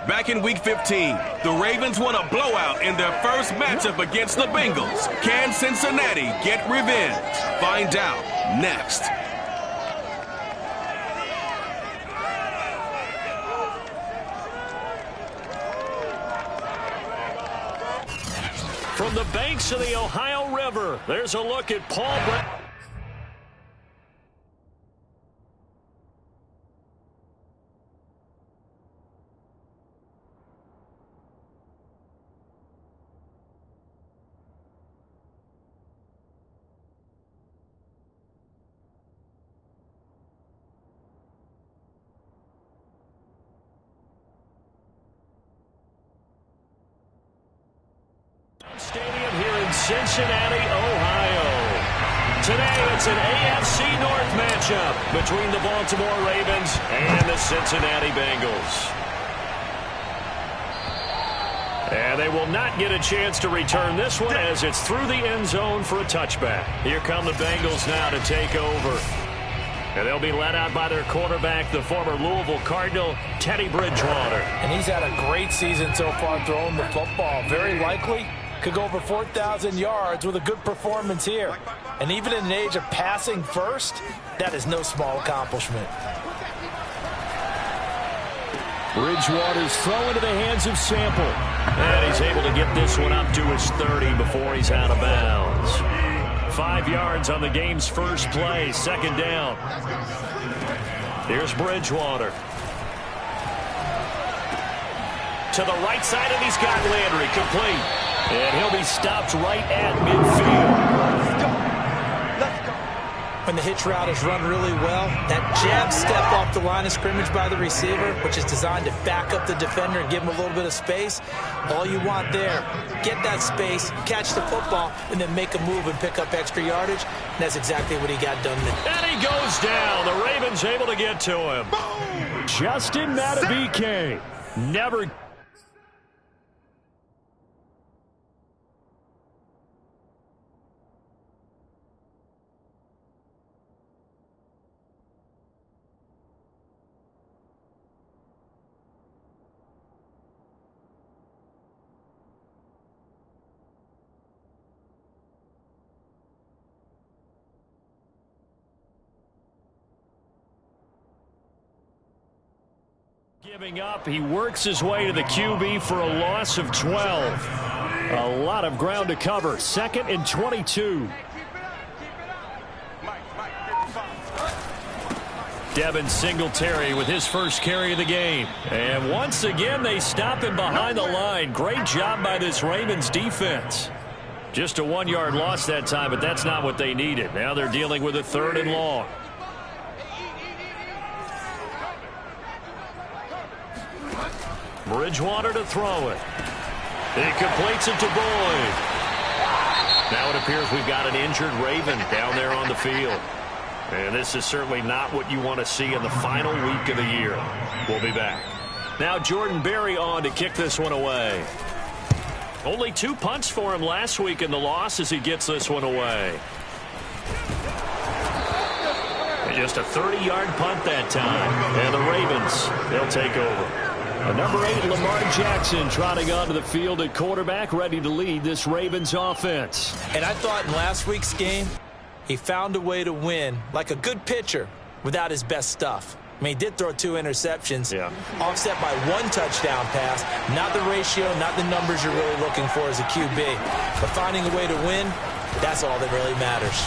Back in Week 15, the Ravens won a blowout in their first matchup against the Bengals. Can Cincinnati get revenge? Find out next. From the banks of the Ohio River, there's a look at Paul Brown. Stadium here in Cincinnati, Ohio. Today it's an AFC North matchup between the Baltimore Ravens and the Cincinnati Bengals. And they will not get a chance to return this one as it's through the end zone for a touchback. Here come the Bengals now to take over. And they'll be led out by their quarterback, the former Louisville Cardinal, Teddy Bridgewater. And he's had a great season so far throwing the football. Very likely could go over 4,000 yards with a good performance here. And even in an age of passing first, that is no small accomplishment. Bridgewater's throw into the hands of Sample. And he's able to get this one up to his 30 before he's out of bounds. 5 yards on the game's first play, second down. Here's Bridgewater. To the right side, and he's got Landry complete. And he'll be stopped right at midfield. When the hitch route is run really well, that jab step off the line of scrimmage by the receiver, which is designed to back up the defender and give him a little bit of space, all you want there, get that space, catch the football, and then make a move and pick up extra yardage. And that's exactly what he got done there. And he goes down. The Ravens able to get to him. Justin Madubuike. Never... Giving up, he works his way to the QB for a loss of 12. A lot of ground to cover. 2nd and 22. Devin Singletary with his first carry of the game. And once again, they stop him behind the line. Great job by this Ravens defense. Just a 1-yard loss that time, but that's not what they needed. Now they're dealing with a 3rd and long. Bridgewater to throw it. He completes it to Boyd. Now it appears we've got an injured Raven down there on the field. And this is certainly not what you want to see in the final week of the year. We'll be back. Now Jordan Berry on to kick this one away. Only 2 punts for him last week in the loss as he gets this one away. And just a 30-yard punt that time. And the Ravens, they'll take over. Number 8, Lamar Jackson, trotting onto the field at quarterback, ready to lead this Ravens offense. And I thought in last week's game, he found a way to win, like a good pitcher, without his best stuff. I mean, he did throw 2 interceptions, offset by 1 touchdown pass. Not the ratio, not the numbers you're really looking for as a QB. But finding a way to win, that's all that really matters.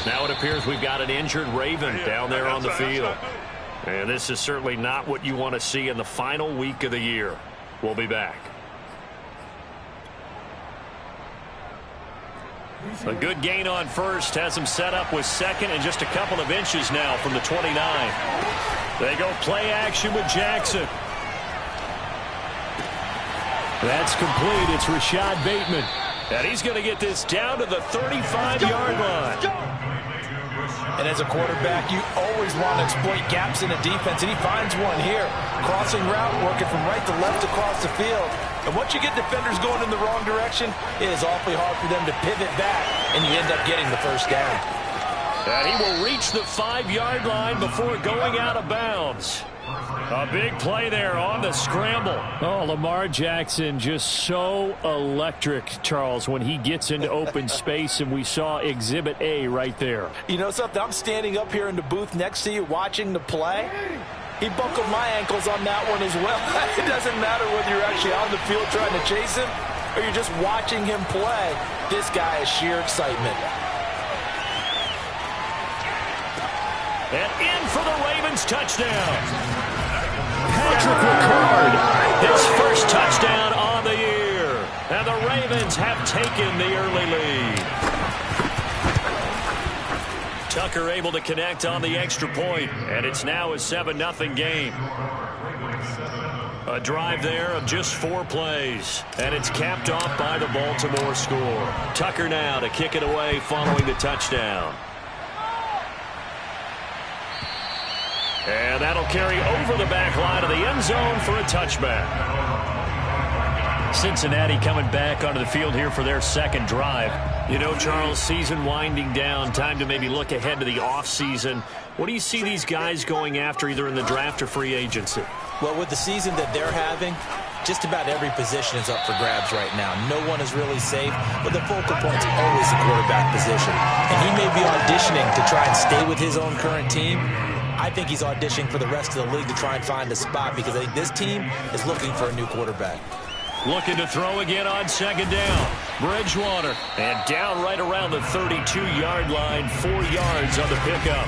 Now it appears we've got an injured Raven down there on the field. And this is certainly not what you want to see in the final week of the year. We'll be back. A good gain on first has him set up with 2nd and just a couple of inches now from the 29. They go play action with Jackson. That's complete. It's Rashad Bateman. And he's going to get this down to the 35-yard line. And as a quarterback, you always want to exploit gaps in the defense, and he finds one here. Crossing route, working from right to left across the field. And once you get defenders going in the wrong direction, it is awfully hard for them to pivot back, and you end up getting the first down. And he will reach the 5-yard line before going out of bounds. A big play there on the scramble. Oh, Lamar Jackson just so electric, Charles, when he gets into open space, and we saw Exhibit A right there. You know something? I'm standing up here in the booth next to you watching the play. He buckled my ankles on that one as well. It doesn't matter whether you're actually on the field trying to chase him or you're just watching him play. This guy is sheer excitement. And in for the Ravens touchdown. Patrick Ricard, his first touchdown on the year. And the Ravens have taken the early lead. Tucker able to connect on the extra point, and it's now a 7-0 game. A drive there of just 4 plays, and it's capped off by the Baltimore score. Tucker now to kick it away following the touchdown. And that'll carry over the back line of the end zone for a touchback. Cincinnati coming back onto the field here for their second drive. You know, Charles, season winding down, time to maybe look ahead to the offseason. What do you see these guys going after either in the draft or free agency? Well, with the season that they're having, just about every position is up for grabs right now. No one is really safe, but the focal point's always the quarterback position. And he may be auditioning to try and stay with his own current team. I think he's auditioning for the rest of the league to try and find a spot because I think this team is looking for a new quarterback. Looking to throw again on second down. Bridgewater. And down right around the 32-yard line. 4 yards on the pickup.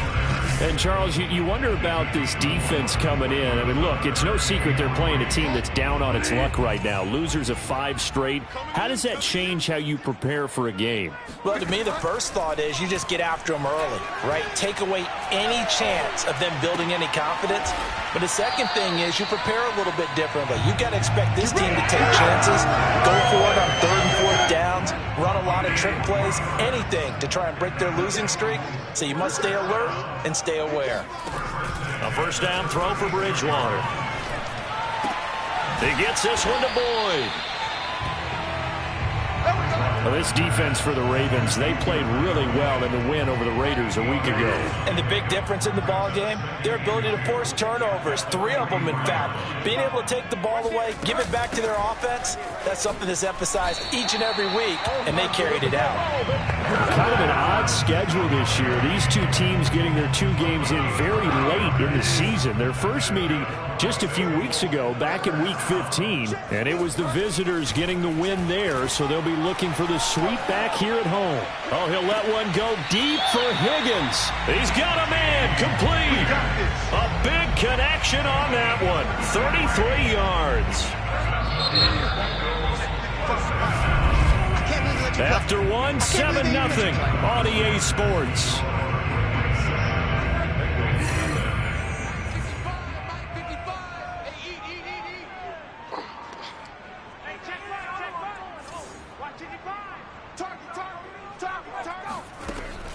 And, Charles, you wonder about this defense coming in. I mean, look, it's no secret they're playing a team that's down on its luck right now. Losers of 5 straight. How does that change how you prepare for a game? Well, to me, the first thought is you just get after them early, right? Take away any chance of them building any confidence. But the second thing is you prepare a little bit differently. You got to expect this team to take chances, go for it on 3rd and 4th downs, run a lot of trick plays, anything to try and break their losing streak. So you must stay alert and stay aware. A first down throw for Bridgewater. He gets this one to Boyd. Well, this defense for the Ravens, they played really well in the win over the Raiders a week ago. And the big difference in the ball game, their ability to force turnovers, 3 of them in fact. Being able to take the ball away, give it back to their offense, that's something that's emphasized each and every week, and they carried it out. Kind of an odd schedule this year. These two teams getting their 2 games in very late in the season. Their first meeting just a few weeks ago, back in Week 15, and it was the visitors getting the win there, so they'll be looking for the sweep back here at home. Oh, he'll let one go deep for Higgins. He's got a man complete. A big connection on that one. 33 yards. After one, 7-0 on EA Sports.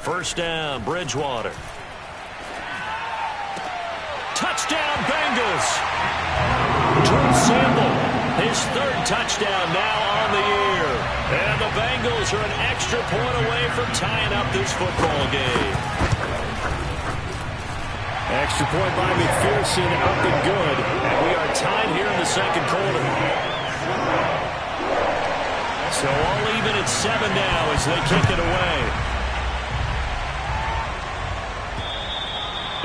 First down, Bridgewater. Touchdown, Bengals. Drew Sample, his 3rd touchdown now on the year. And the Bengals are an extra point away from tying up this football game. Extra point by McPherson, up and good. And we are tied here in the second quarter. So all even at 7 now as they kick it away.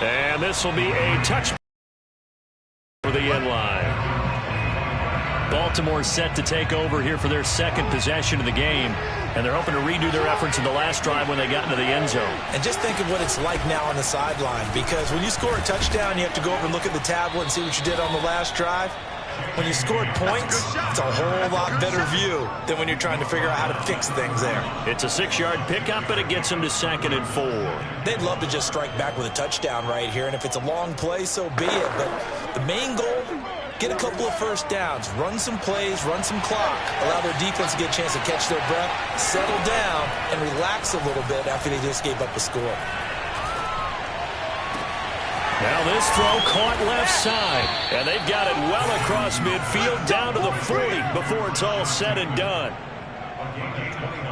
And this will be a touch for the end line. Baltimore set to take over here for their second possession of the game. And they're hoping to redo their efforts in the last drive when they got into the end zone. And just think of what it's like now on the sideline. Because when you score a touchdown, you have to go over and look at the tablet and see what you did on the last drive. When you scored points, it's a whole lot better view than when you're trying to figure out how to fix things there. It's a 6-yard pickup, and it gets them to 2nd and 4. They'd love to just strike back with a touchdown right here, and if it's a long play, so be it. But the main goal, get a couple of first downs, run some plays, run some clock, allow their defense to get a chance to catch their breath, settle down, and relax a little bit after they just gave up a score. Now this throw caught left side, and they've got it well across midfield down to the 40 before it's all said and done.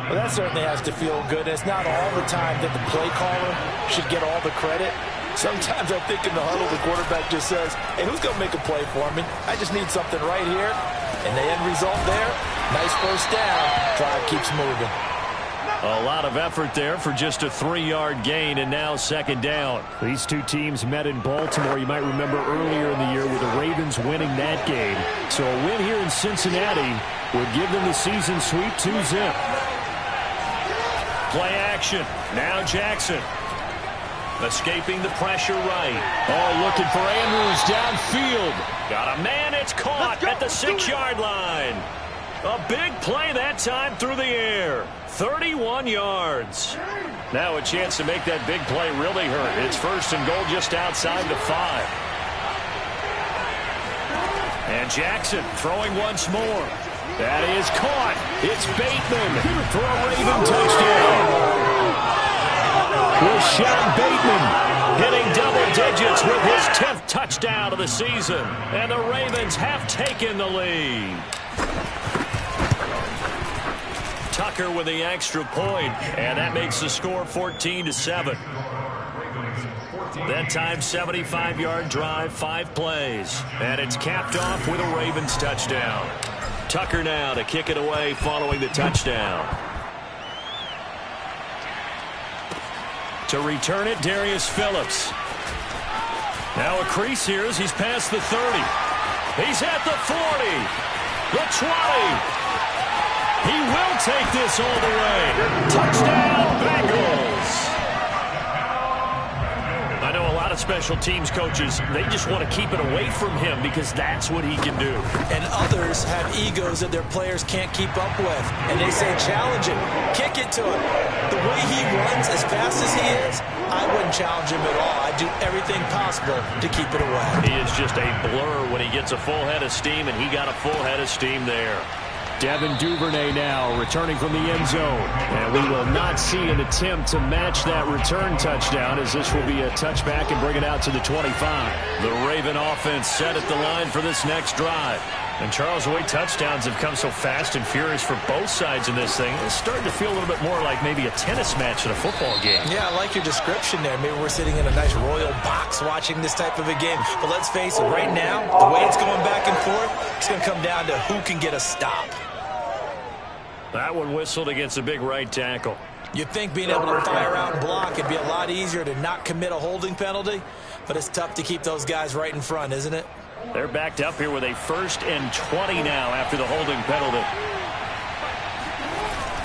Well, that certainly has to feel good. It's not all the time that the play caller should get all the credit. Sometimes I think in the huddle, the quarterback just says, hey, who's going to make a play for me? I just need something right here. And the end result there, nice first down. Drive keeps moving. A lot of effort there for just a 3-yard gain, and now second down. These two teams met in Baltimore, you might remember, earlier in the year with the Ravens winning that game. So a win here in Cincinnati would give them the season sweep 2-zip. Play action. Now Jackson. Escaping the pressure right. Oh, looking for Andrews downfield. Got a man. It's caught at the 6-yard line. A big play that time through the air. 31 yards. Now a chance to make that big play really hurt. It's first and goal just outside the 5. And Jackson throwing once more. That is caught. It's Bateman for a Raven touchdown. Rashad Bateman hitting double digits with his 10th touchdown of the season. And the Ravens have taken the lead. Tucker with the extra point, and that makes the score 14-7. That time, 75-yard drive, 5 plays. And it's capped off with a Ravens touchdown. Tucker now to kick it away following the touchdown. To return it, Darius Phillips. Now a crease here as he's past the 30. He's at the 40. The 20. He will take this all the way. Touchdown, Bengals. I know a lot of special teams coaches, they just want to keep it away from him because that's what he can do. And others have egos that their players can't keep up with. And they say, challenge him, kick it to him. The way he runs as fast as he is, I wouldn't challenge him at all. I'd do everything possible to keep it away. He is just a blur when he gets a full head of steam, and he got a full head of steam there. Devin Duvernay now returning from the end zone. And we will not see an attempt to match that return touchdown, as this will be a touchback and bring it out to the 25. The Raven offense set at the line for this next drive. And Charles, the way touchdowns have come so fast and furious for both sides in this thing, it's starting to feel a little bit more like maybe a tennis match in a football game. Yeah, I like your description there. Maybe we're sitting in a nice royal box watching this type of a game. But let's face it, right now, the way it's going back and forth, it's going to come down to who can get a stop. That one whistled against a big right tackle. You'd think being able to fire out and block, it'd be a lot easier to not commit a holding penalty, but it's tough to keep those guys right in front, isn't it? They're backed up here with a 1st and 20 now after the holding penalty.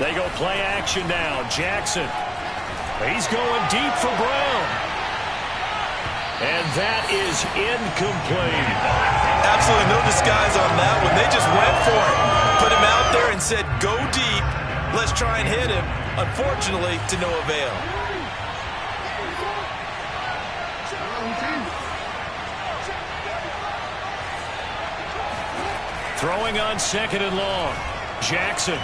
They go play action now. Jackson. He's going deep for Brown. And that is incomplete. Absolutely no disguise on that one. They just went for it. Put him out there and said, go deep. Let's try and hit him. Unfortunately, to no avail. Throwing on 2nd and long. Jackson.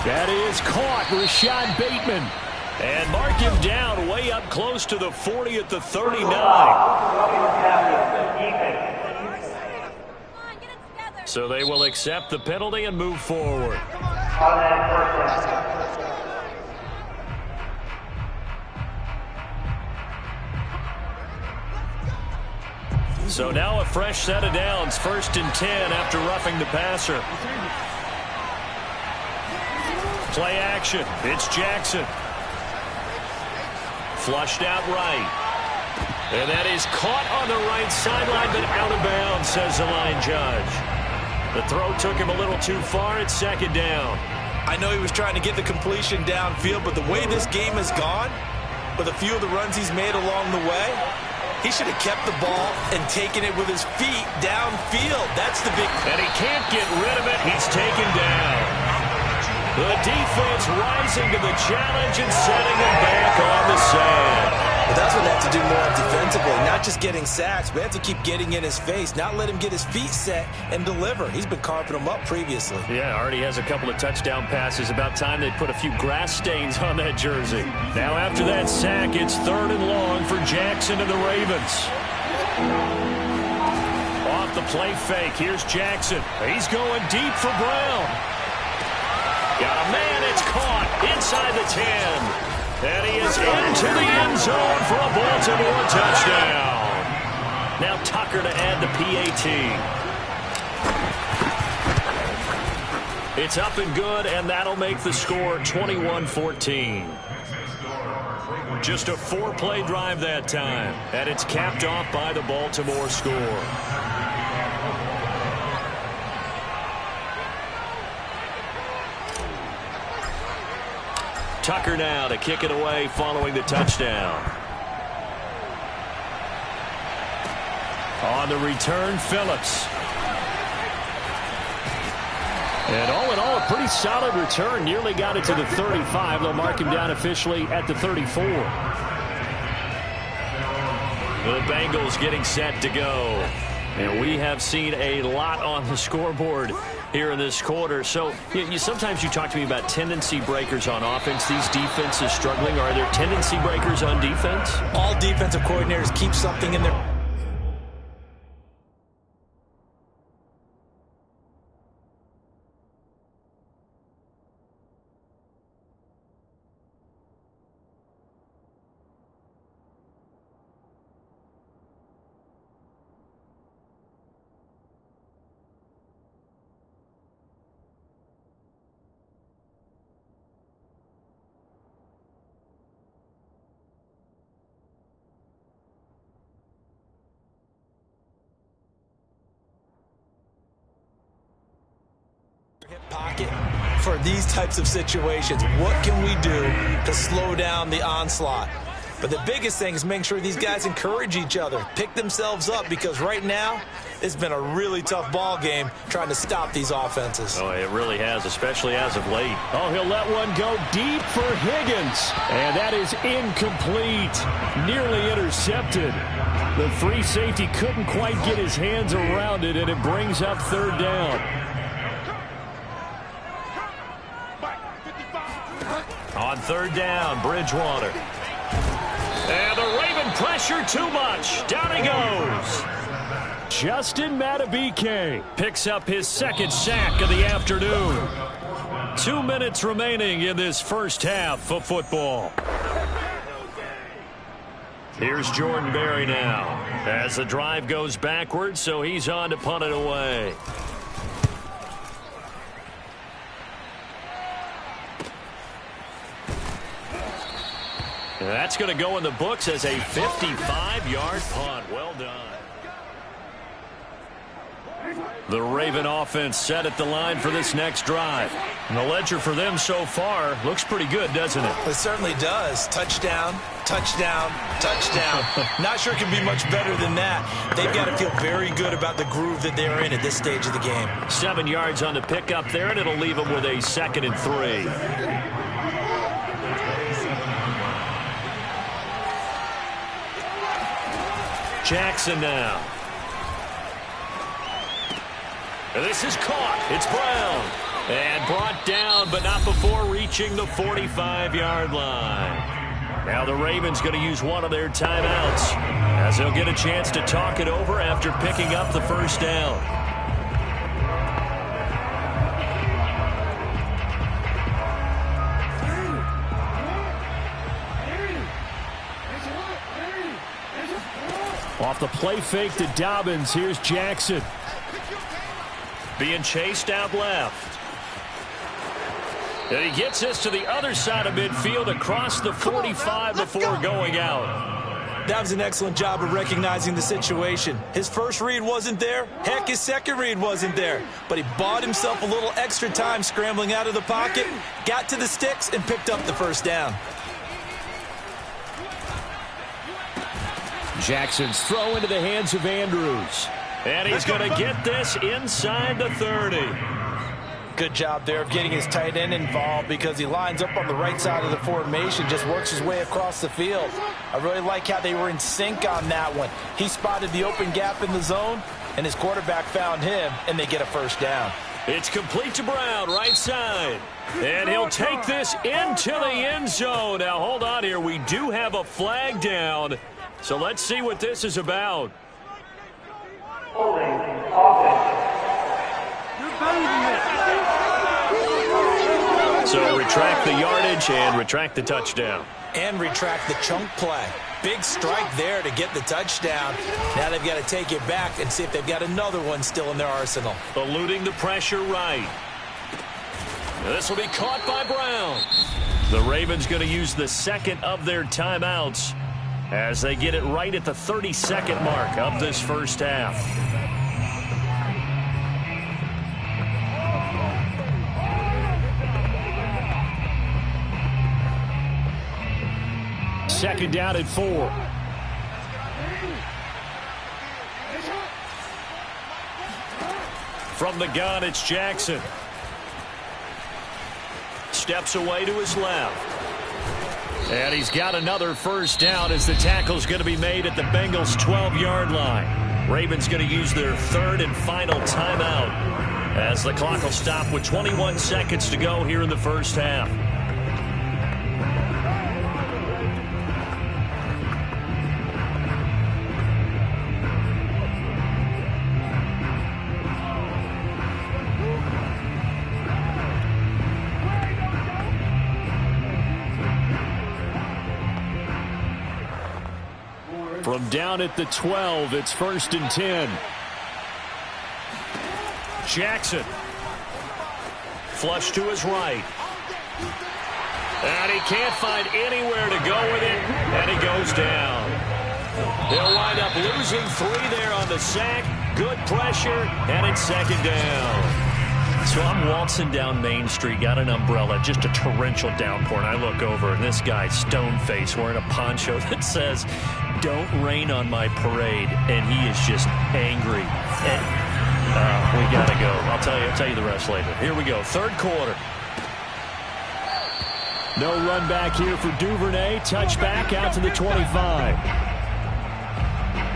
That is caught. Rashad Bateman. And mark him down way up close to the 40 at the 39. So they will accept the penalty and move forward. So now a fresh set of downs, 1st and 10 after roughing the passer. Play action. It's Jackson. Flushed out right. And that is caught on the right sideline, but out of bounds, says the line judge. The throw took him a little too far. It's 2nd down. I know he was trying to get the completion downfield, but the way this game has gone, with a few of the runs he's made along the way, he should have kept the ball and taken it with his feet downfield. That's the big... And he can't get rid of it. He's taken down. The defense rising to the challenge and setting him back on the sand. But that's what they have to do more defensively, not just getting sacks, but they have to keep getting in his face, not let him get his feet set and deliver. He's been carving them up previously. Yeah, already has a couple of touchdown passes. About time they put a few grass stains on that jersey. Now after that sack, it's 3rd and long for Jackson and the Ravens. Off the play fake, here's Jackson. He's going deep for Brown. Got a man, it's caught inside the 10. And he is into the end zone for a Baltimore touchdown. Now Tucker to add the PAT. It's up and good, and that'll make the score 21-14. Just a 4-play drive that time, and it's capped off by the Baltimore score. Tucker now to kick it away following the touchdown. On the return, Phillips. And all in all, a pretty solid return. Nearly got it to the 35. They'll mark him down officially at the 34. The Bengals getting set to go. And we have seen a lot on the scoreboard here in this quarter. So sometimes you talk to me about tendency breakers on offense. These defenses struggling. Are there tendency breakers on defense? All defensive coordinators keep something in their... pocket for these types of situations. What can we do to slow down the onslaught? But the biggest thing is making sure these guys encourage each other, pick themselves up, because right now it's been a really tough ball game trying to stop these offenses. Oh, it really has, especially as of late. Oh, he'll let one go deep for Higgins. And that is incomplete. Nearly intercepted. The free safety couldn't quite get his hands around it, and it brings up third down. On third down, Bridgewater. And the Raven pressure too much. Down he goes. Justin Madubuike picks up his second sack of the afternoon. 2 minutes remaining in this first half of football. Here's Jordan Berry now as the drive goes backwards, so he's on to punt it away. That's going to go in the books as a 55-yard punt. Well done. The Raven offense set at the line for this next drive. And the ledger for them so far looks pretty good, doesn't it? It certainly does. Touchdown, touchdown, touchdown. Not sure it can be much better than that. They've got to feel very good about the groove that they're in at this stage of the game. 7 yards on the pickup there, and it'll leave them with a 2nd and 3. Jackson now. And this is caught. It's Brown. And brought down, but not before reaching the 45-yard line. Now the Ravens going to use one of their timeouts as they'll get a chance to talk it over after picking up the first down. Off the play fake to Dobbins, here's Jackson. Being chased out left. And he gets this to the other side of midfield across the 45 before going out. That was an excellent job of recognizing the situation. His first read wasn't there. Heck, his second read wasn't there. But he bought himself a little extra time scrambling out of the pocket, got to the sticks, and picked up the first down. Jackson's throw into the hands of Andrews. And he's going to get this inside the 30. Good job there of getting his tight end involved because he lines up on the right side of the formation, just works his way across the field. I really like how they were in sync on that one. He spotted the open gap in the zone, and his quarterback found him, and they get a first down. It's complete to Brown, right side. And he'll take this into the end zone. Now, hold on here. We do have a flag down. So let's see what this is about. So retract the yardage and retract the touchdown. And retract the chunk play. Big strike there to get the touchdown. Now they've got to take it back and see if they've got another one still in their arsenal. Eluding the pressure right. This will be caught by Brown. The Ravens going to use the second of their timeouts as they get it right at the 30-second mark of this first half. Second down at 4. From the gun, it's Jackson. Steps away to his left. And he's got another first down as the tackle's going to be made at the Bengals' 12-yard line. Ravens going to use their third and final timeout as the clock will stop with 21 seconds to go here in the first half. From down at the 12, it's 1st and 10. Jackson. Flush to his right. And he can't find anywhere to go with it, and he goes down. They'll wind up losing 3 there on the sack. Good pressure, and it's second down. So I'm waltzing down Main Street, got an umbrella, just a torrential downpour, and I look over, and this guy, stone-faced, wearing a poncho that says, "Don't rain on my parade," and he is just angry. And, we got to go. I'll tell you the rest later. Here we go, third quarter. No run back here for Duvernay. Touchback out to the 25.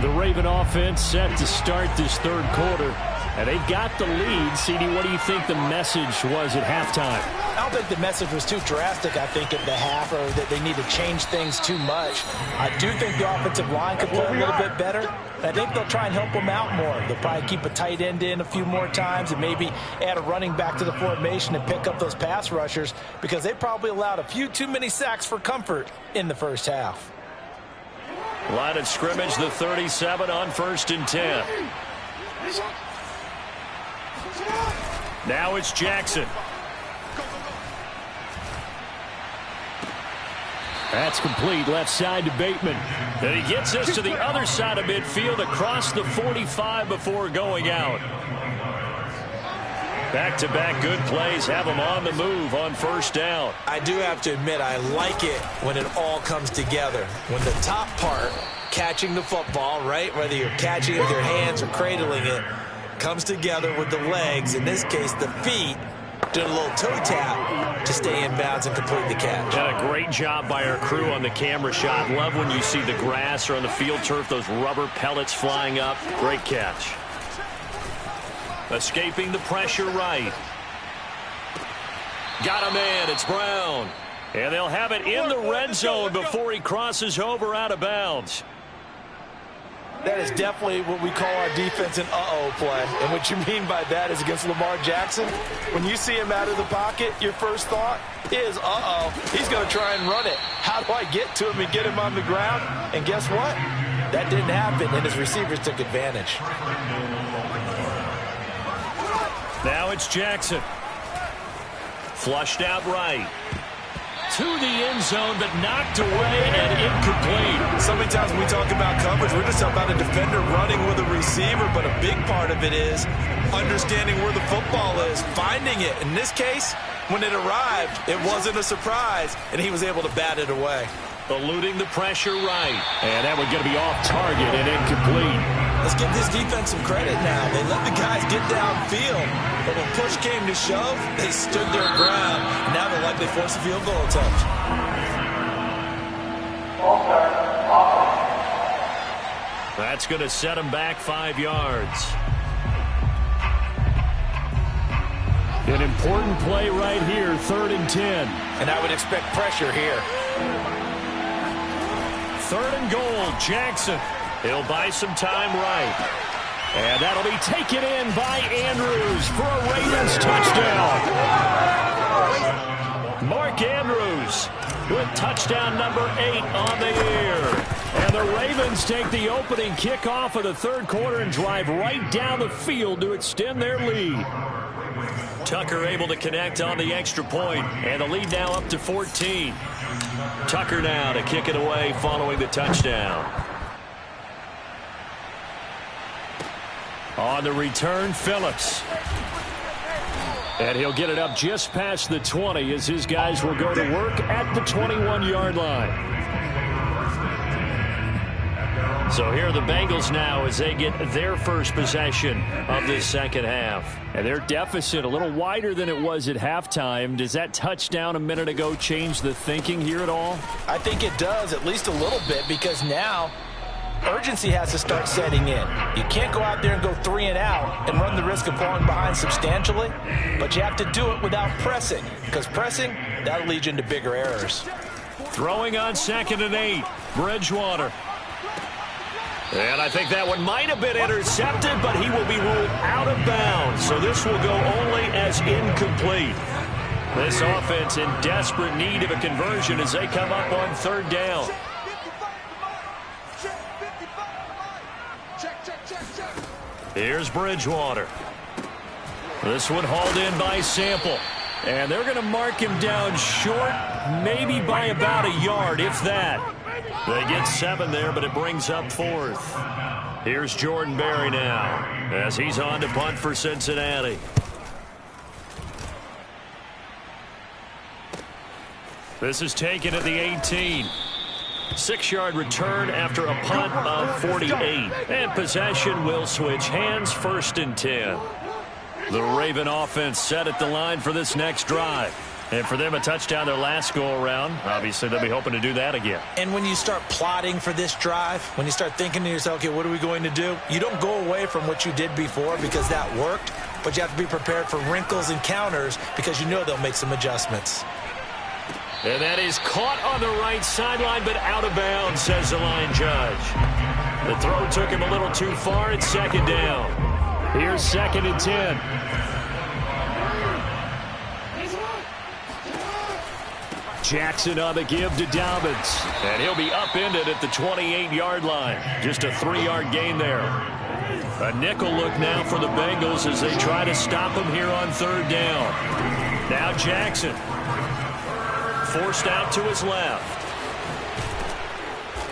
The Raven offense set to start this third quarter. And they've got the lead. CD, what do you think the message was at halftime? I don't think the message was too drastic, I think, at the half, or that they need to change things too much. I do think the offensive line could play a little bit better. I think they'll try and help them out more. They'll probably keep a tight end in a few more times and maybe add a running back to the formation and pick up those pass rushers because they probably allowed a few too many sacks for comfort in the first half. Line of scrimmage, the 37 on 1st and 10. Now it's Jackson. That's complete. Left side to Bateman. And he gets this to the other side of midfield across the 45 before going out. Back-to-back good plays have him on the move on first down. I do have to admit, I like it when it all comes together. When the top part, catching the football, right, whether you're catching it with your hands or cradling it, comes together with the legs, in this case the feet, doing a little toe tap to stay in bounds and complete the catch. And a great job by our crew on the camera shot. Love when you see the grass or on the field turf, those rubber pellets flying up. Great catch. Escaping the pressure right. Got a man, it's Brown. And they'll have it in the red zone before he crosses over out of bounds. That is definitely what we call our defense an uh-oh play. And what you mean by that is against Lamar Jackson, when you see him out of the pocket, your first thought is, uh-oh, he's going to try and run it. How do I get to him and get him on the ground? And guess what? That didn't happen, and his receivers took advantage. Now it's Jackson. Flushed out right. To the end zone, but knocked away and incomplete. So many times when we talk about coverage, we're just talking about a defender running with a receiver, but a big part of it is understanding where the football is, finding it. In this case, when it arrived, it wasn't a surprise, and he was able to bat it away. Eluding the pressure right. And that one's going to be off target and incomplete. Let's give this defense some credit now. They let the guys get downfield, but when push came to shove, they stood their ground. And now they're likely force a field goal attempt. That's going to set them back 5 yards. An important play right here, 3rd and 10. And I would expect pressure here. 3rd and goal, Jackson. He'll buy some time right. And that'll be taken in by Andrews for a Ravens touchdown. Mark Andrews with touchdown number 8 on the year. And the Ravens take the opening kickoff of the third quarter and drive right down the field to extend their lead. Tucker able to connect on the extra point, and the lead now up to 14. Tucker now to kick it away following the touchdown. On the return, Phillips. And he'll get it up just past the 20 as his guys will go to work at the 21-yard line. So here are the Bengals now as they get their first possession of this second half. And their deficit a little wider than it was at halftime. Does that touchdown a minute ago change the thinking here at all? I think it does, at least a little bit, because now urgency has to start setting in. You can't go out there and go 3 and out and run the risk of falling behind substantially, but you have to do it without pressing, because pressing, that'll lead you into bigger errors. Throwing on 2nd and 8, Bridgewater. And I think that one might have been intercepted, but he will be ruled out of bounds. So this will go only as incomplete. This offense in desperate need of a conversion as they come up on 3rd down. Here's Bridgewater. This one hauled in by Sample. And they're going to mark him down short, maybe by about a yard, if that. They get 7 there, but it brings up 4th. Here's Jordan Berry now as he's on to punt for Cincinnati. This is taken at the 18. 6-yard return after a punt of 48. And possession will switch hands, 1st and 10. The Raven offense set at the line for this next drive. And for them, a touchdown their last go-around. Obviously, they'll be hoping to do that again. And when you start plotting for this drive, when you start thinking to yourself, okay, what are we going to do? You don't go away from what you did before because that worked, but you have to be prepared for wrinkles and counters because you know they'll make some adjustments. And that is caught on the right sideline, but out of bounds, says the line judge. The throw took him a little too far. It's 2nd down. Here's 2nd and 10. Jackson on the give to Dobbins. And he'll be upended at the 28-yard line. Just a 3-yard gain there. A nickel look now for the Bengals as they try to stop him here on 3rd down. Now Jackson. Forced out to his left.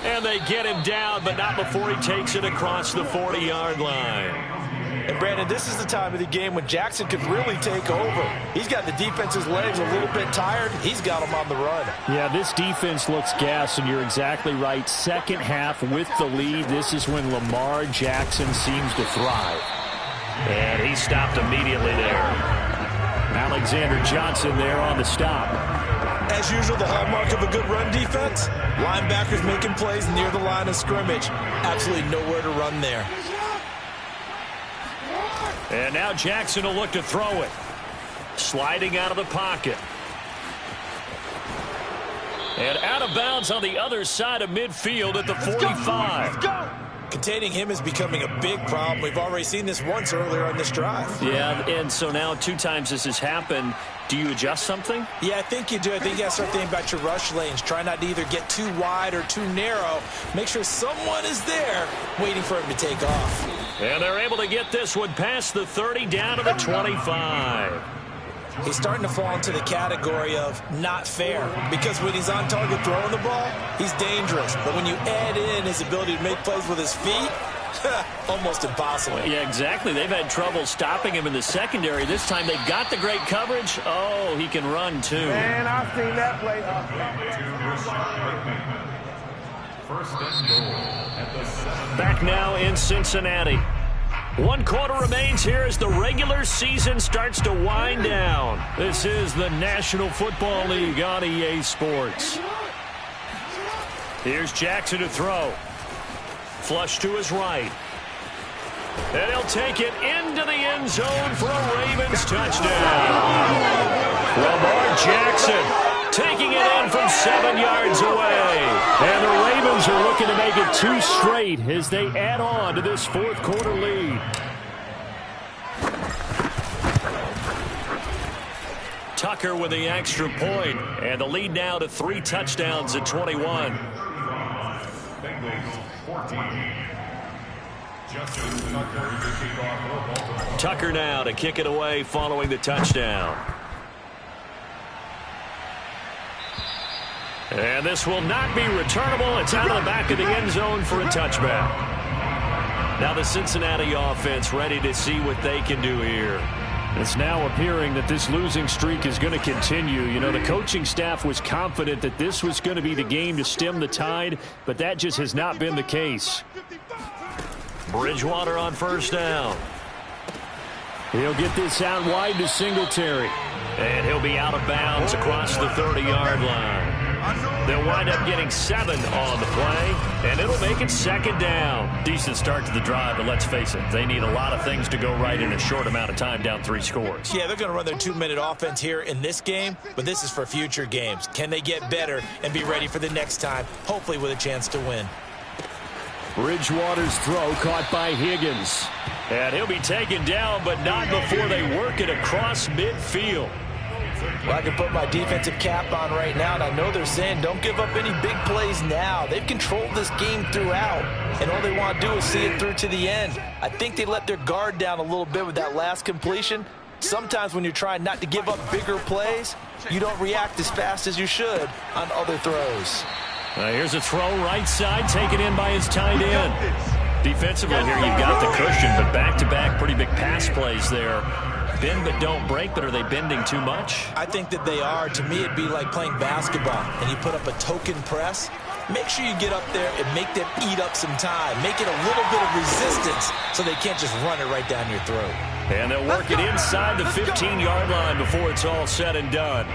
And they get him down, but not before he takes it across the 40-yard line. And, Brandon, this is the time of the game when Jackson could really take over. He's got the defense's legs a little bit tired. He's got them on the run. Yeah, this defense looks gassed, and you're exactly right. Second half with the lead, this is when Lamar Jackson seems to thrive. And he stopped immediately there. Alexander Johnson there on the stop. As usual, the hallmark of a good run defense, linebackers making plays near the line of scrimmage. Absolutely nowhere to run there. And now Jackson will look to throw it. Sliding out of the pocket. And out of bounds on the other side of midfield at the 45. Let's go. Containing him is becoming a big problem. We've already seen this once earlier on this drive. Yeah, and so now 2 times this has happened. Do you adjust something? Yeah, I think you do. I think you got to start thinking about your rush lanes. Try not to either get too wide or too narrow. Make sure someone is there waiting for him to take off. And they're able to get this one past the 30 down to the 25. He's starting to fall into the category of not fair because when he's on target throwing the ball, he's dangerous. But when you add in his ability to make plays with his feet, almost impossible. Yeah, exactly. They've had trouble stopping him in the secondary. This time they've got the great coverage. Oh, he can run too. Man, I've seen that play. Back now in Cincinnati. 1 quarter remains here as the regular season starts to wind down. This is the National Football League on EA Sports. Here's Jackson to throw. Flush to his right. And he'll take it into the end zone for a Ravens touchdown. Lamar Jackson taking it in from 7 yards away. And the Ravens are looking to make it 2 straight as they add on to this 4th quarter lead. Tucker with the extra point, and the lead now to 3 touchdowns at 21. Tucker now to kick it away following the touchdown. And this will not be returnable. It's out of the back of the end zone for a touchback. Now the Cincinnati offense ready to see what they can do here. It's now appearing that this losing streak is going to continue. You know, the coaching staff was confident that this was going to be the game to stem the tide, but that just has not been the case. Bridgewater on first down. He'll get this out wide to Singletary. And he'll be out of bounds across the 30-yard line. They'll wind up getting 7 on the play, and it'll make it second down. Decent start to the drive, but let's face it, they need a lot of things to go right in a short amount of time, down 3 scores. Yeah, they're going to run their 2-minute offense here in this game, but this is for future games. Can they get better and be ready for the next time, hopefully with a chance to win? Bridgewater's throw caught by Higgins. And he'll be taken down, but not before they work it across midfield. Well, I can put my defensive cap on right now, and I know they're saying don't give up any big plays now. They've controlled this game throughout, and all they want to do is see it through to the end. I think they let their guard down a little bit with that last completion. Sometimes when you're trying not to give up bigger plays, you don't react as fast as you should on other throws. Here's a throw right side, taken in by his tight end. Defensively here, you've got the cushion, but back-to-back pretty big pass plays there. Bend but don't break, but are they bending too much? I think that they are. To me, it'd be like playing basketball, and you put up a token press. Make sure you get up there and make them eat up some time. Make it a little bit of resistance so they can't just run it right down your throat. And they'll work it inside the 15-yard line before it's all said and done.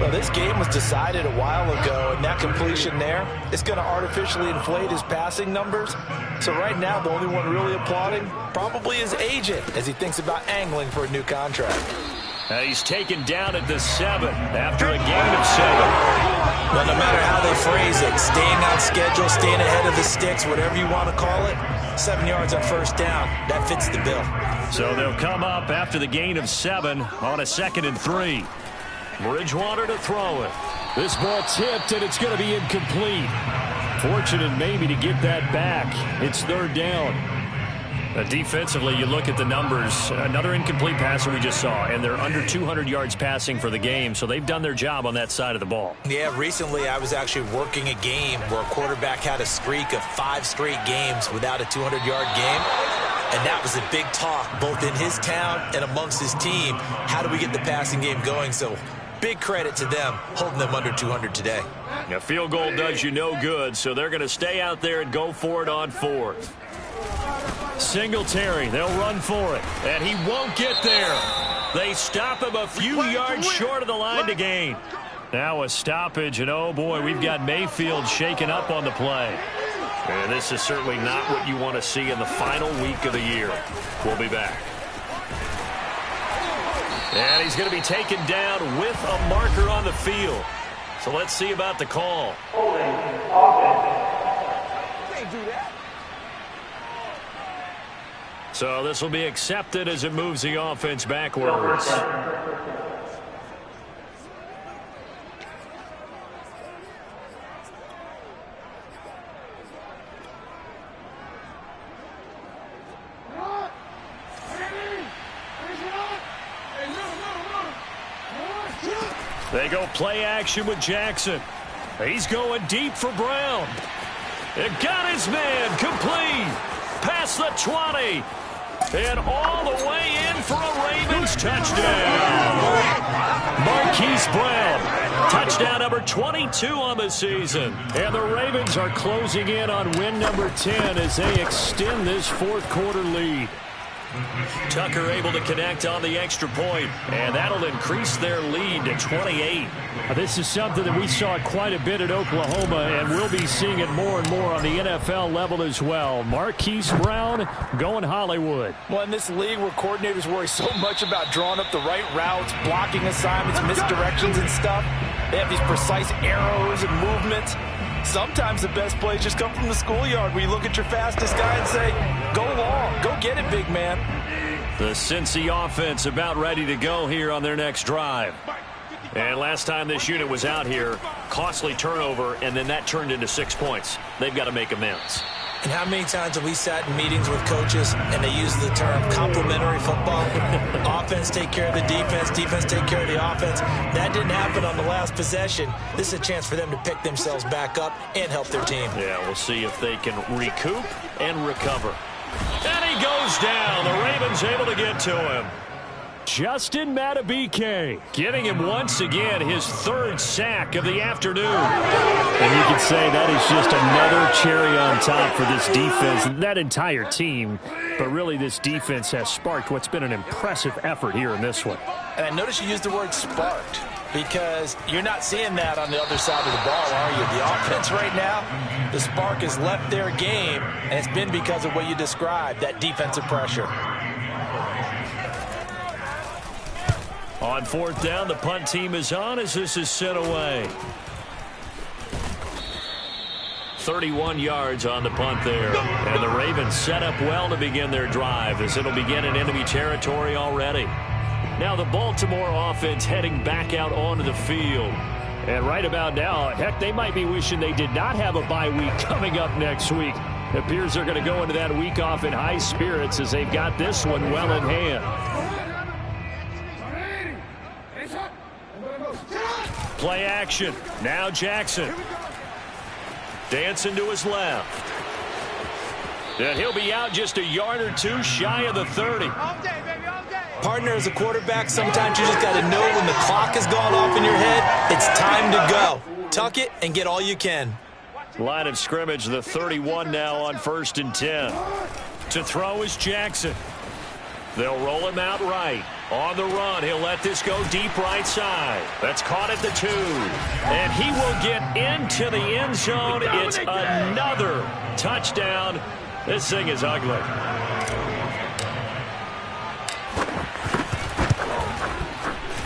Well, this game was decided a while ago, and that completion there is going to artificially inflate his passing numbers. So right now, the only one really applauding probably his agent as he thinks about angling for a new contract. He's taken down at the 7 after a gain of 7. Well, no matter how they phrase it, staying on schedule, staying ahead of the sticks, whatever you want to call it, 7 yards on first down, that fits the bill. So they'll come up after the gain of 7 on a 2nd and 3. Bridgewater to throw it. This ball tipped, and it's going to be incomplete. Fortunate maybe to get that back. It's 3rd down. Defensively, you look at the numbers. Another incomplete passer we just saw, and they're under 200 yards passing for the game, so they've done their job on that side of the ball. Yeah, recently I was actually working a game where a quarterback had a streak of 5 straight games without a 200-yard game. And that was a big talk, both in his town and amongst his team. How do we get the passing game going? So big credit to them, holding them under 200 today. A field goal does you no good, so they're going to stay out there and go for it on 4th. Singletary, they'll run for it. And he won't get there. They stop him a few yards short of the line to gain. Now a stoppage, and oh boy, we've got Mayfield shaken up on the play. And this is certainly not what you want to see in the final week of the year. We'll be back. And he's going to be taken down with a marker on the field. So let's see about the call. So this will be accepted as it moves the offense backwards. They go play action with Jackson. He's going deep for Brown. It got his man complete. Past the 20. And all the way in for a Ravens touchdown. Marquise Brown. Touchdown number 22 on the season. And the Ravens are closing in on win number 10 as they extend this 4th quarter lead. Tucker able to connect on the extra point, and that'll increase their lead to 28. This is something that we saw quite a bit at Oklahoma, and we'll be seeing it more and more on the NFL level as well. Marquise Brown going Hollywood. Well, in this league where coordinators worry so much about drawing up the right routes, blocking assignments, misdirections and stuff, they have these precise arrows and movements. Sometimes the best plays just come from the schoolyard where you look at your fastest guy and say, go long, go get it, big man. The Cincy offense about ready to go here on their next drive. And last time this unit was out here, costly turnover, and then that turned into 6 points. They've got to make amends. And how many times have we sat in meetings with coaches and they use the term complementary football? Offense take care of the defense, defense take care of the offense. That didn't happen on the last possession. This is a chance for them to pick themselves back up and help their team. Yeah, we'll see if they can recoup and recover. And he goes down. The Ravens able to get to him. Justin Madubuike getting him once again his 3rd sack of the afternoon. And you can say that is just another cherry on top for this defense and that entire team. But really this defense has sparked what's been an impressive effort here in this one. And I notice you used the word sparked because you're not seeing that on the other side of the ball, are you? The offense right now, the spark has left their game, and it's been because of what you described, that defensive pressure. On 4th down, the punt team is on as this is sent away. 31 yards on the punt there. And the Ravens set up well to begin their drive as it'll begin in enemy territory already. Now the Baltimore offense heading back out onto the field. And right about now, heck, they might be wishing they did not have a bye week coming up next week. It appears they're going to go into that week off in high spirits as they've got this one well in hand. Play action. Now Jackson. Dancing to his left. And he'll be out just a yard or two shy of the 30. Partner, as a quarterback, sometimes you just got to know when the clock has gone off in your head, it's time to go. Tuck it and get all you can. Line of scrimmage, the 31 now on 1st and 10. To throw is Jackson. They'll roll him out right. On the run, he'll let this go deep right side. That's caught at the 2. And he will get into the end zone. It's another touchdown. This thing is ugly.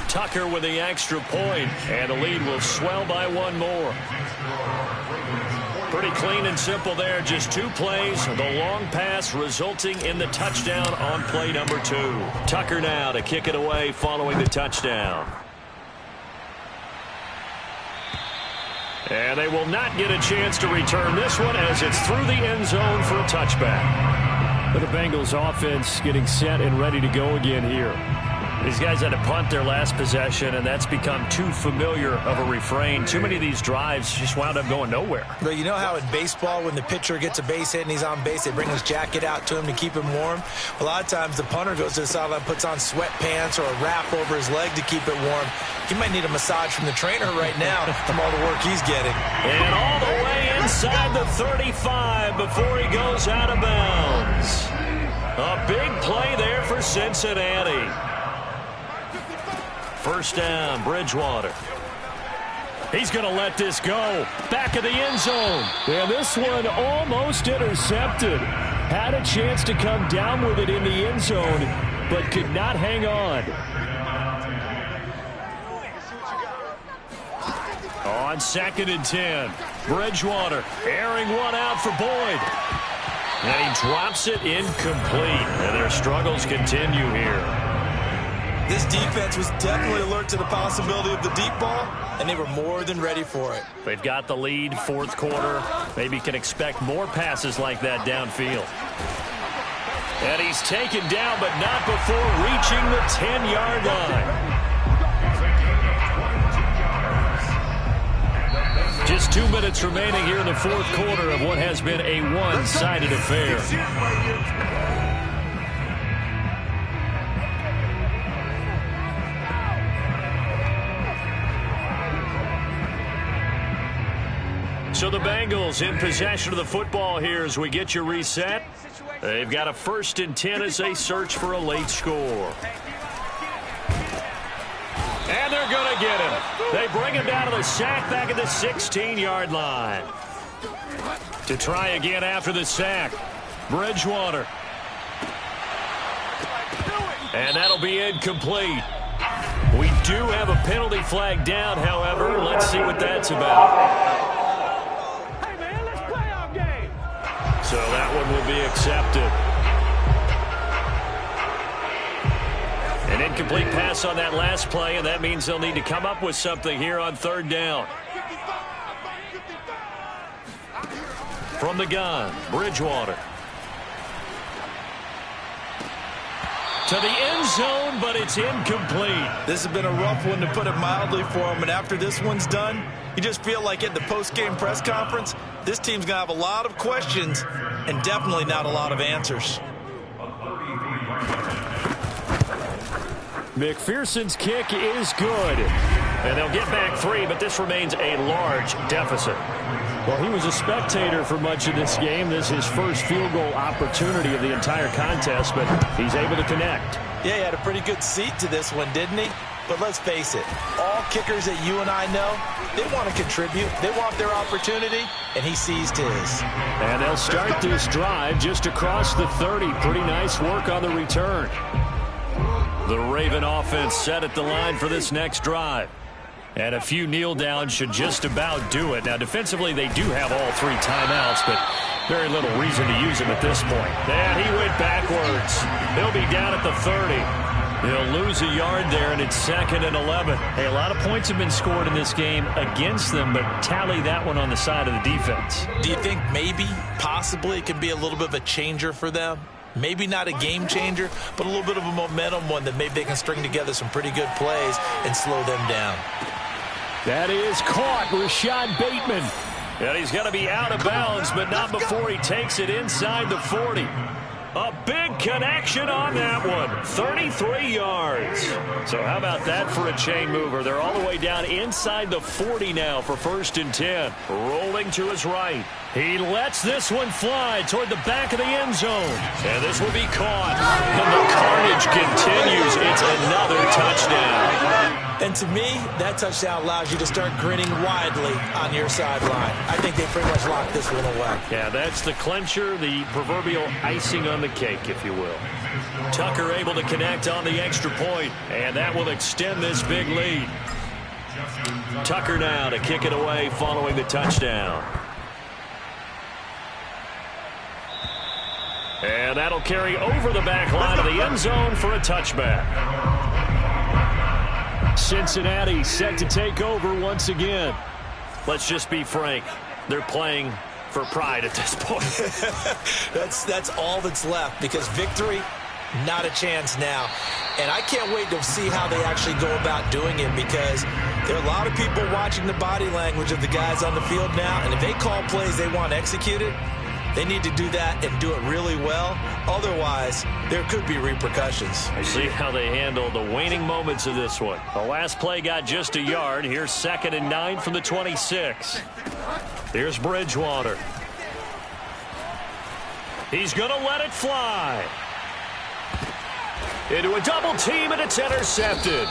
Tucker with the extra point, and the lead will swell by 1 more. Pretty clean and simple there. Just 2 plays. The long pass resulting in the touchdown on play number 2. Tucker now to kick it away following the touchdown. And they will not get a chance to return this one as it's through the end zone for a touchback. But the Bengals offense getting set and ready to go again here. These guys had to punt their last possession, and that's become too familiar of a refrain. Too many of these drives just wound up going nowhere. But you know how in baseball, when the pitcher gets a base hit and he's on base, they bring his jacket out to him to keep him warm? A lot of times the punter goes to the sideline, puts on sweatpants or a wrap over his leg to keep it warm. He might need a massage from the trainer right now from all the work he's getting. And all the way inside the 35 before he goes out of bounds. A big play there for Cincinnati. 1st down, Bridgewater. He's going to let this go. Back of the end zone. And this one almost intercepted. Had a chance to come down with it in the end zone, but could not hang on. On 2nd and 10, Bridgewater airing one out for Boyd. And he drops it incomplete. And their struggles continue here. This defense was definitely alert to the possibility of the deep ball, and they were more than ready for it. They've got the lead, 4th quarter. Maybe can expect more passes like that downfield. And he's taken down, but not before reaching the 10-yard line. Just 2 minutes remaining here in the 4th quarter of what has been a one-sided affair. So the Bengals in possession of the football here as we get you reset. They've got a 1st and 10 as they search for a late score. And they're going to get him. They bring him down to the sack back at the 16-yard line. To try again after the sack, Bridgewater. And that'll be incomplete. We do have a penalty flag down, however. Let's see what that's about. So that one will be accepted. And An incomplete pass on that last play, and that means they'll need to come up with something here on third down. From the gun, Bridgewater. To the end zone, but it's incomplete. This has been a rough one, to put it mildly, for him. And after this one's done, you just feel like at the post-game press conference, this team's going to have a lot of questions and definitely not a lot of answers. McPherson's kick is good. And they'll get back 3, but this remains a large deficit. Well, he was a spectator for much of this game. This is his first field goal opportunity of the entire contest, but he's able to connect. Yeah, he had a pretty good seat to this one, didn't he? But let's face it, all kickers that you and I know, they want to contribute. They want their opportunity, and he seized his. And they'll start this drive just across the 30. Pretty nice work on the return. The Raven offense set at the line for this next drive. And a few kneel downs should just about do it. Now, defensively, they do have all 3 timeouts, but very little reason to use them at this point. And he went backwards. He'll be down at the 30. He'll lose a yard there, and it's 2nd and 11. Hey, a lot of points have been scored in this game against them, but tally that one on the side of the defense. Do you think maybe, possibly, it can be a little bit of a changer for them? Maybe not a game changer, but a little bit of a momentum one that maybe they can string together some pretty good plays and slow them down. That is caught, Rashad Bateman. And he's going to be out of bounds, but not before he takes it inside the 40. A big connection on that one. 33 yards. So how about that for a chain mover? They're all the way down inside the 40 now for 1st and 10. Rolling to his right. He lets this one fly toward the back of the end zone. And this will be caught. And the carnage continues. It's another touchdown. And to me, that touchdown allows you to start grinning widely on your sideline. I think they pretty much locked this one away. Yeah, that's the clincher, the proverbial icing on the cake, if you will. Tucker able to connect on the extra point, and that will extend this big lead. Tucker now to kick it away following the touchdown. And that'll carry over the back line of the end zone for a touchback. Cincinnati set to take over once again. Let's just be frank. They're playing for pride at this point. That's all that's left, because victory, not a chance now. And I can't wait to see how they actually go about doing it, because there are a lot of people watching the body language of the guys on the field now, and if they call plays they want executed, they need to do that and do it really well. Otherwise, there could be repercussions. We'll see how they handle the waning moments of this one. The last play got just a yard. Here's 2nd and 9 from the 26. Here's Bridgewater. He's going to let it fly. Into a double team, and it's intercepted.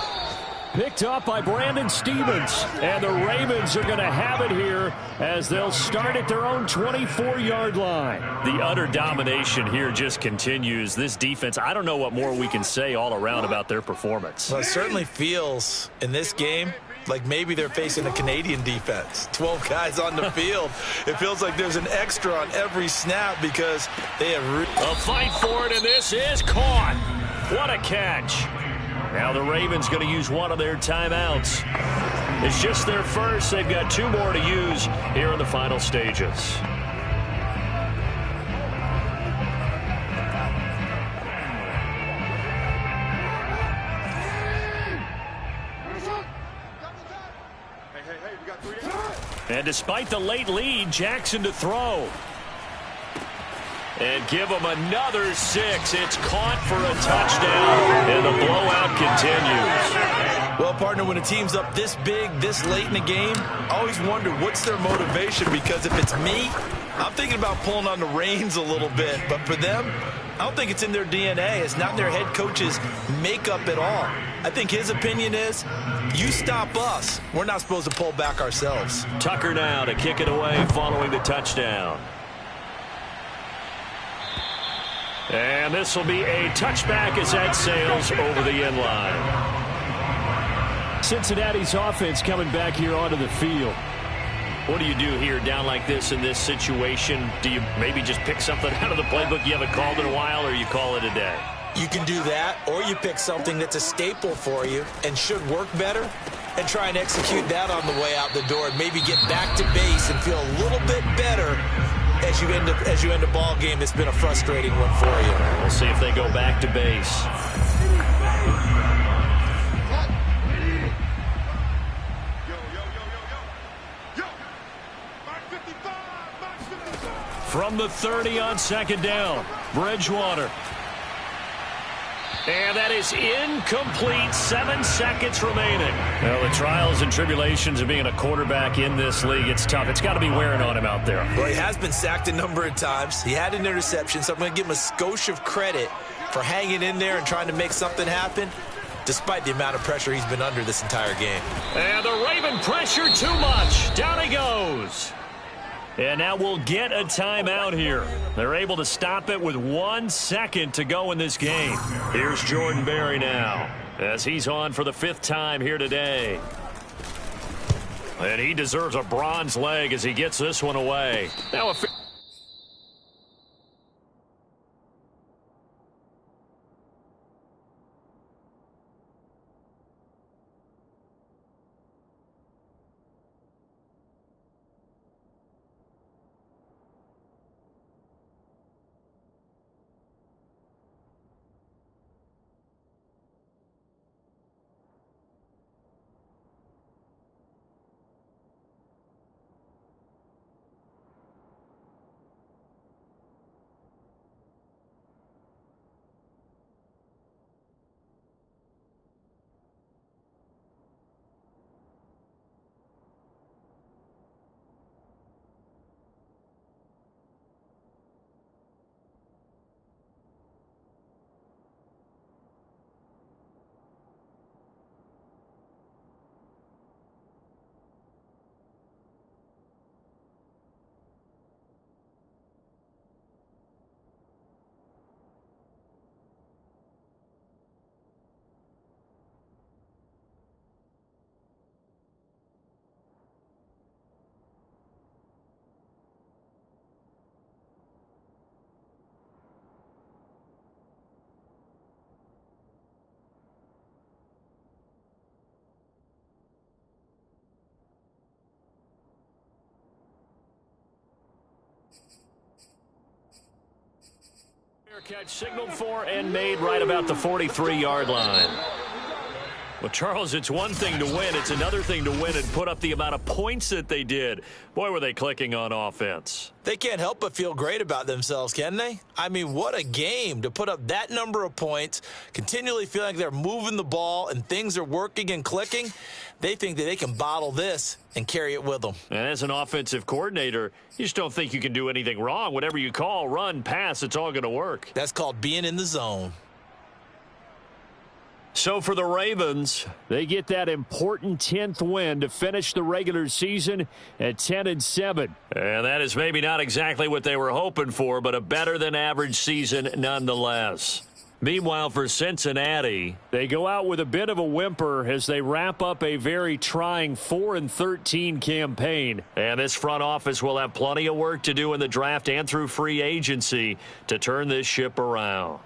Picked up by Brandon Stevens. And the Ravens are going to have it here as they'll start at their own 24-yard line. The utter domination here just continues. This defense, I don't know what more we can say all around about their performance. Well, it certainly feels in this game like maybe they're facing a Canadian defense. 12 guys on the field. It feels like there's an extra on every snap because they have... A fight for it, and this is caught. What a catch. Now the Ravens going to use one of their timeouts. It's just their first. They've got 2 more to use here in the final stages. And despite the late lead, Jackson to throw. And give them another 6. It's caught for a touchdown, and the blowout continues. Well, partner, when a team's up this big, this late in the game, I always wonder what's their motivation, because if it's me, I'm thinking about pulling on the reins a little bit. But for them, I don't think it's in their DNA. It's not in their head coach's makeup at all. I think his opinion is, you stop us, we're not supposed to pull back ourselves. Tucker now to kick it away following the touchdown. And this will be a touchback as that sails over the end line. Cincinnati's offense coming back here onto the field. What do you do here down like this in this situation? Do you maybe just pick something out of the playbook you haven't called in a while, or you call it a day? You can do that, or you pick something that's a staple for you and should work better and try and execute that on the way out the door and maybe get back to base and feel a little bit better as you end a ball game that's been a frustrating one for you. We'll see if they go back to base. From the 30 on second down, Bridgewater. And that is incomplete. 7 seconds remaining. Well, the trials and tribulations of being a quarterback in this league, it's tough. It's got to be wearing on him out there. Well, he has been sacked a number of times. He had an interception, so I'm going to give him a skosh of credit for hanging in there and trying to make something happen, despite the amount of pressure he's been under this entire game. And the Raven pressure too much. Down he goes. And now we'll get a timeout here. They're able to stop it with 1 second to go in this game. Here's Jordan Berry now as he's on for the 5th time here today. And he deserves a bronze leg as he gets this one away. Now a catch signaled for and made right about the 43-yard line. Well, Charles, it's one thing to win. It's another thing to win and put up the amount of points that they did. Boy, were they clicking on offense. They can't help but feel great about themselves, can they? I mean, what a game to put up that number of points, continually feeling like they're moving the ball and things are working and clicking. They think that they can bottle this and carry it with them. And as an offensive coordinator, you just don't think you can do anything wrong. Whatever you call, run, pass, it's all going to work. That's called being in the zone. So for the Ravens, they get that important 10th win to finish the regular season at 10-7. And that is maybe not exactly what they were hoping for, but a better than average season nonetheless. Meanwhile, for Cincinnati, they go out with a bit of a whimper as they wrap up a very trying 4-13 campaign. And this front office will have plenty of work to do in the draft and through free agency to turn this ship around.